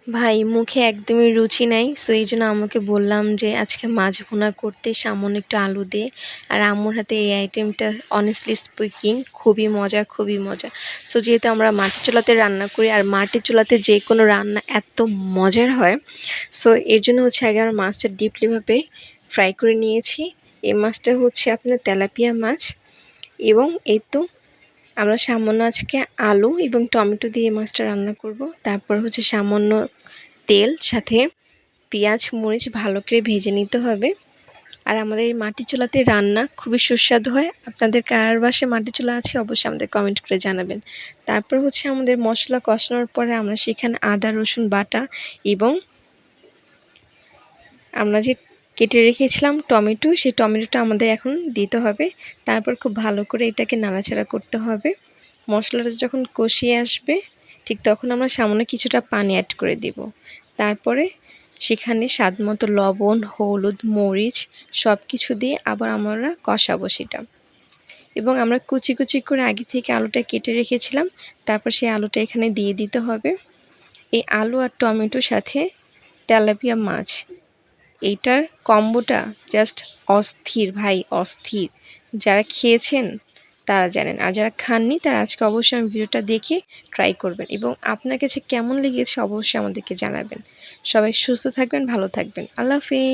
ভাই মুখে একদমই রুচি নাই। সো এইজন্য আম্মুকে বললাম যে আজকে মাছ ভুনা করতে সামান্য একটু আলু দিয়ে। আর আম্মুর হাতে এই আইটেমটা honestly speaking খুবই মজা, খুবই মজা। সো যেহেতু আমরা মাটির চুলাতে রান্না করি আর মাটির চুলাতে যেকোনো রান্না এত মজার হয়। সো এর জন্য হচ্ছে আগে আমরা মাছটা ডিপলি ভাবে ফ্রাই করে নিয়েছি। এই মাছটা হচ্ছে আপনার তেলাপিয়া মাছ এবং এই তো আমরা সামান্য আজকে আলু এবং টমেটো দিয়ে মাছটা রান্না করব। তারপর হচ্ছে সামান্য তেল সাথে পেঁয়াজ মরিচ ভালো করে ভেজে নিতে হবে। আর আমাদের এই মাটির চুলাতে রান্না খুবই সুস্বাদু হয়। আপনাদের কার বাসায় মাটির চুলা আছে অবশ্যই আমাদের কমেন্ট করে জানাবেন। তারপর হচ্ছে আমাদের মশলা কষানোর পরে আমরা সেখানে আদা রসুন বাটা এবং আমরা যে কেটে রেখেছিলাম টমেটো, সেই টমেটোটা আমাদের এখন দিতে হবে। তারপর খুব ভালো করে এটাকে নাড়াচাড়া করতে হবে। মশলাটা যখন কষিয়ে আসবে ঠিক তখন আমরা সামান্য কিছুটা পানি অ্যাড করে দিব। তারপরে সেখানে স্বাদমতো লবণ, হলুদ, মরিচ সব কিছু দিয়ে আবার আমরা কষাবো সেটা। এবং আমরা কুচি কুচি করে আগে থেকে আলুটা কেটে রেখেছিলাম। তারপর সেই আলুটা এখানে দিয়ে দিতে হবে। এই আলু আর টমেটোর সাথে তেলাপিয়া মাছ, এইটার কম্বোটা জাস্ট অস্থির ভাই, অস্থির। যারা খেয়েছেন তারা জানেন, আর যারা খাননি তারা আজকে অবশ্যই ভিডিওটা দেখে ট্রাই করবেন এবং আপনার কাছে কেমন লেগেছে অবশ্যই আমাদেরকে জানাবেন। সবাই সুস্থ থাকবেন, ভালো থাকবেন। আল্লাহ হাফেজ।